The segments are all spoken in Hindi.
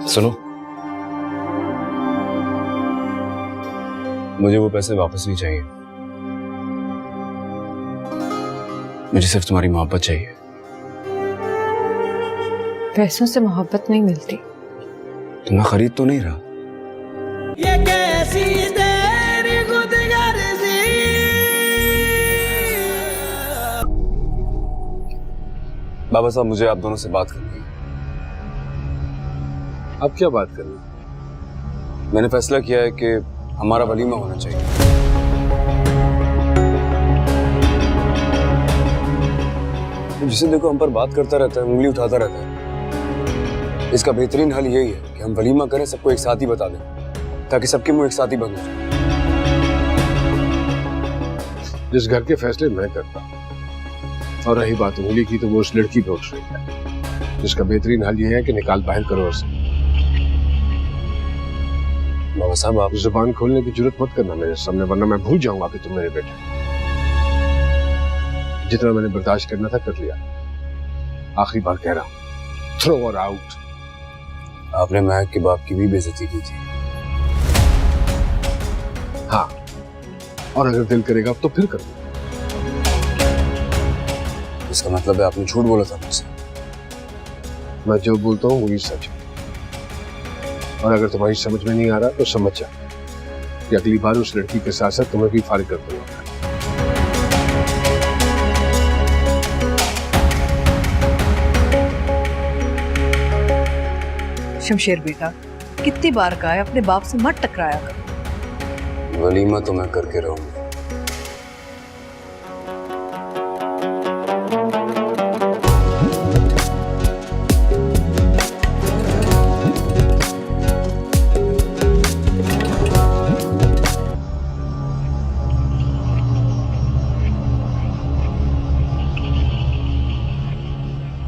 सुनो, मुझे वो पैसे वापस नहीं चाहिए। मुझे सिर्फ तुम्हारी मोहब्बत चाहिए। पैसों से मोहब्बत नहीं मिलती। तो मैं खरीद तो नहीं रहा। ये कैसी तेरी खुदगर्जी। बाबा साहब, मुझे आप दोनों से बात करनी है। अब क्या बात करनी है? मैंने फैसला किया है कि हमारा वलीमा होना चाहिए। जिसे देखो हम पर बात करता रहता है, उंगली उठाता रहता है। इसका बेहतरीन हल यही है कि हम वलीमा करें, सबको एक साथ ही बता दें, ताकि सबके मुंह एक साथ ही बंद हो जाए। जिस घर के फैसले मैं करता हूं, और रही बात उंगली की, तो वो उस लड़की पे उठ रही है, जिसका बेहतरीन हल यह है कि निकाल बाहर करो उसे। बाबा साहब, आप जुबान खोलने की जरूरत मत करना मेरे सामने, वरना मैं भूल जाऊंगा कि तुम मेरे बेटे। जितना मैंने बर्दाश्त करना था कर लिया। आखिरी बार कह रहा हूं, थ्रो और आउट। आपने महक के बाप की भी बेइज्जती की थी। हाँ, और अगर दिल करेगा तो फिर कर लूंगा। इसका मतलब है आपने झूठ बोला था मुझसे। मैं जो बोलता हूँ वही सच है, और अगर तुम्हारी समझ में नहीं आ रहा तो समझ जा कि अगली बार उस लड़की के साथ साथ तुम्हें भी फारिग कर दूंगा। शमशेर बेटा, कितनी बार कहा है अपने बाप से मत टकराया कर। वलीमा तो मैं करके रहूंगा।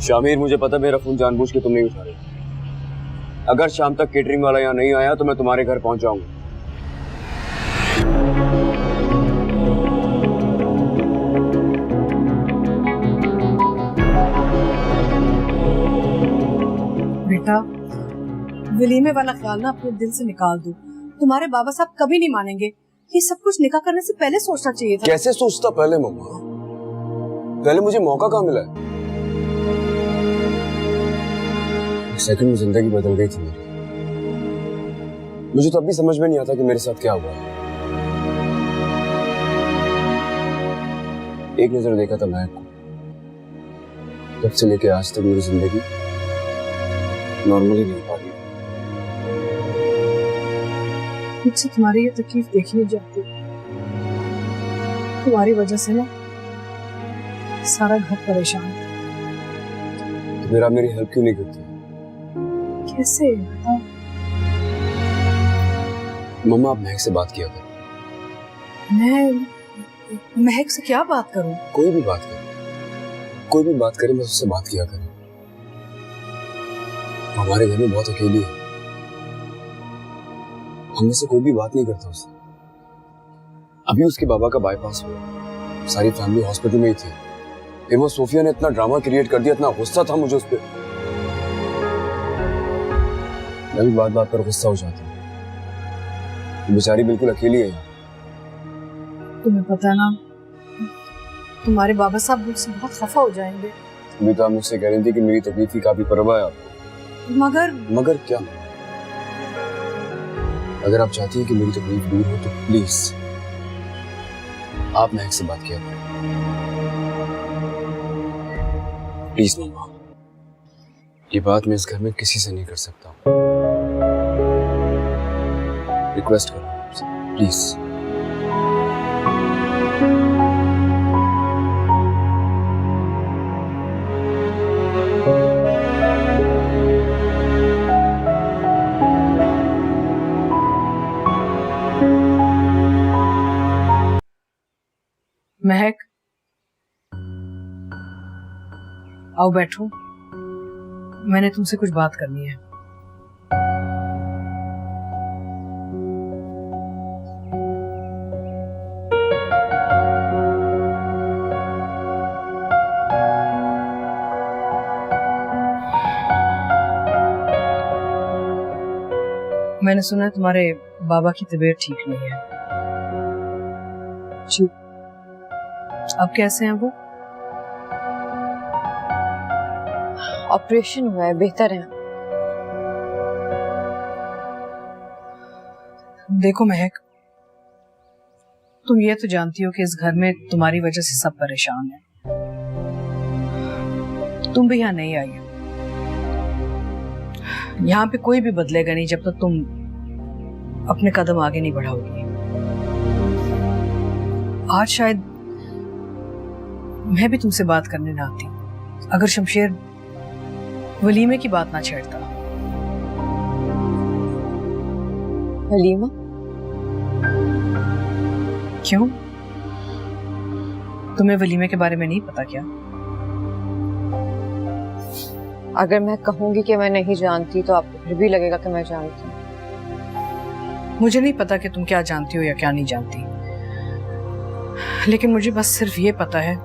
शामिर, मुझे पता मेरा फोन जानबूझ के तुम नहीं उठा रहे। अगर शाम तक केटरिंग वाला यहाँ नहीं आया तो मैं तुम्हारे घर पहुंच जाऊंगा। बेटा, वलीमे वाला ख्याल ना अपने दिल से निकाल दो। तुम्हारे बाबा साहब कभी नहीं मानेंगे। ये सब कुछ निकाह करने से पहले सोचना चाहिए था। कैसे सोचता पहले मम्मा? पहले मुझे मौका कहाँ मिला है? सेकंड में जिंदगी बदल गई थी मेरी। मुझे तो अब भी समझ में नहीं आता कि मेरे साथ क्या हुआ। एक नजर देखा था महक को, तब से लेके आज तक मेरी जिंदगी नॉर्मली नहीं पा रही। मुझसे तुम्हारी ये तकलीफ देखी नहीं जाती। तुम्हारी वजह से ना सारा घर परेशान है। तो मेरा मेरी हेल्प क्यों नहीं करती? कैसे बताओ? मम्मा, आप महक से बात किया करो। मैं महक से क्या बात करूं? कोई भी बात करे, कोई भी बात करे, बस उससे बात किया करें। हमारे घर में बहुत अकेली है। हम से कोई भी बात नहीं करता उससे। अभी उसके बाबा का बाईपास हुआ, सारी फैमिली हॉस्पिटल में ही थी। फिर वो सोफिया ने इतना ड्रामा क्रिएट कर दिया, इतना गुस्सा था मुझे उस पर। मैं भी बात बात पर गुस्सा हो जाता हूँ। बेचारी बिल्कुल अकेली है। तुम्हें पता है ना, तुम्हारे बाबा साहब मुझसे बहुत खफा हो जाएंगे। अभी तो आप मुझसे कह रही थी कि मेरी तकलीफ की काफी परवाह है आपको। मगर क्या? अगर आप चाहती हैं कि मेरी तकलीफ दूर हो तो प्लीज आप महक से बात किया करें। प्लीज मम्मा, ये बात मैं इस घर में किसी से नहीं कर सकता। रिक्वेस्ट कर रहा हूं आपसे, प्लीज। महक, आओ बैठो। मैंने तुमसे कुछ बात करनी है। मैंने सुना है तुम्हारे बाबा की तबीयत ठीक नहीं है। जी। अब कैसे हैं वो? ऑपरेशन हुआ है, बेहतर है। देखो महक, तुम ये तो जानती हो कि इस घर में तुम्हारी वजह से सब परेशान हैं। तुम भी यहाँ नहीं आई हो। यहाँ पे कोई भी बदलेगा नहीं जब तक तुम अपने कदम आगे नहीं बढ़ाओगी। आज शायद मैं भी तुमसे बात करने ना आती अगर शमशेर वलीमे की बात ना छेड़ता। वलीमा? क्यों? तुम्हें वलीमे के बारे में नहीं पता क्या? अगर मैं कहूंगी कि मैं नहीं जानती तो आपको फिर भी लगेगा कि मैं जानती हूँ। मुझे नहीं पता कि तुम क्या जानती हो या क्या नहीं जानती, लेकिन मुझे बस सिर्फ ये पता है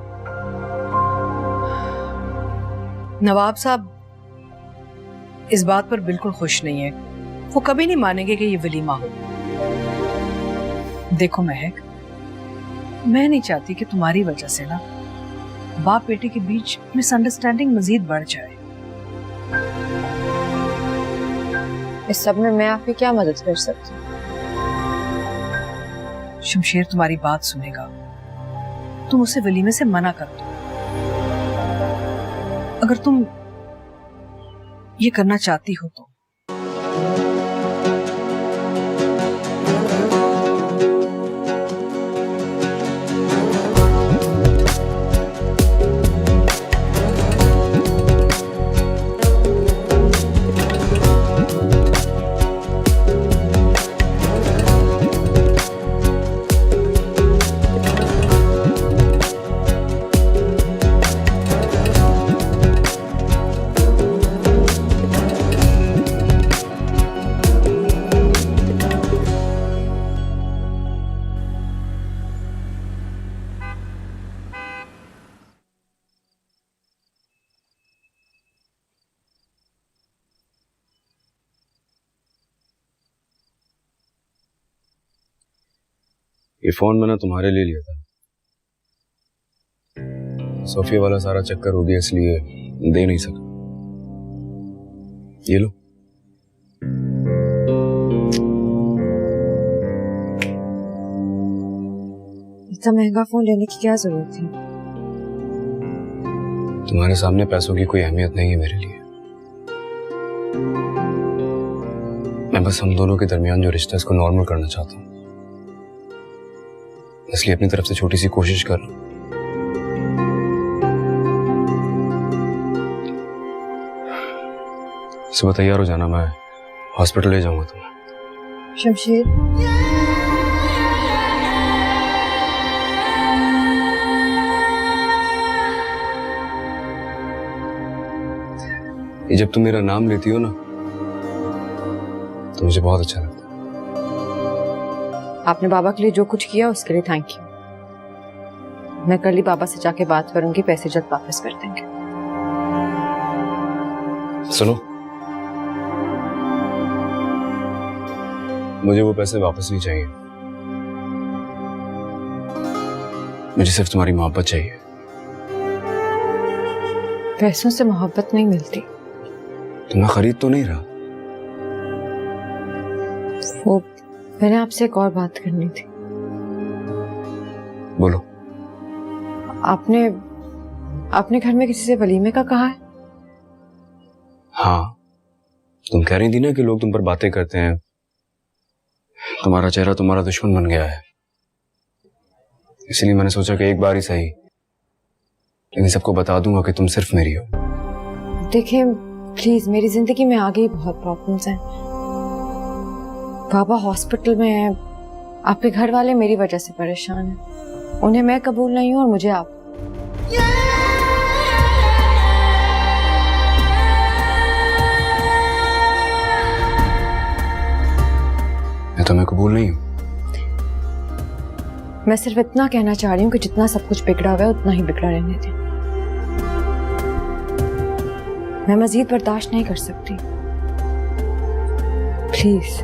नवाब साहब इस बात पर बिल्कुल खुश नहीं है। वो कभी नहीं मानेंगे कि ये वलीमा हो। देखो महक, मैं नहीं चाहती कि तुम्हारी वजह से ना बाप बेटे के बीच मिसअंडरस्टैंडिंग मजीद बढ़ जाए। इस सब में मैं आपकी क्या मदद कर सकती हूँ? शमशेर तुम्हारी बात सुनेगा, तुम उसे वलीमे से मना कर दो। अगर तुम ये करना चाहती हो तो। ये फोन मैंने तुम्हारे लिए लिया था। सोफिया वाला सारा चक्कर हो गया इसलिए दे नहीं सका। ये लो। इतना महंगा फोन लेने की क्या जरूरत थी? तुम्हारे सामने पैसों की कोई अहमियत नहीं है मेरे लिए। मैं बस हम दोनों के दरमियान जो रिश्ता है इसको नॉर्मल करना चाहता हूँ, इसलिए अपनी तरफ से छोटी सी कोशिश कर रहा हूं। सुबह तैयार हो जाना, मैं हॉस्पिटल ले जाऊंगा तुम्हें। शमशेर, ये जब तुम मेरा नाम लेती हो ना तो मुझे बहुत अच्छा लगता है। आपने बाबा के लिए जो कुछ किया उसके लिए थैंक यू। मैं कल ही बाबा से जाके बात करूंगी, पैसे जल्द वापस कर देंगे। सुनो, मुझे वो पैसे वापस नहीं चाहिए। मुझे सिर्फ तुम्हारी मोहब्बत चाहिए। पैसों से मोहब्बत नहीं मिलती। तो मैं खरीद तो नहीं रहा। वो मैंने आपसे एक और बात करनी थी। बोलो। आपने घर में किसी से वलीमे का कहा है? हाँ, तुम कह रही थी ना कि लोग तुम पर बातें करते हैं, तुम्हारा चेहरा तुम्हारा दुश्मन बन गया है, इसलिए मैंने सोचा कि एक बार ही सही लेकिन सबको बता दूंगा कि तुम सिर्फ मेरी हो। देखिए प्लीज, मेरी जिंदगी में आगे ही बहुत प्रॉब्लम्स हैं। बाबा हॉस्पिटल में है, आपके घर वाले मेरी वजह से परेशान हैं। उन्हें मैं कबूल नहीं हूं और मुझे आप। मैं तुम्हें कबूल नहीं हूं। मैं सिर्फ इतना कहना चाह रही हूँ कि जितना सब कुछ बिगड़ा हुआ है उतना ही बिगड़ा रहने दें। मैं मजीद बर्दाश्त नहीं कर सकती, प्लीज।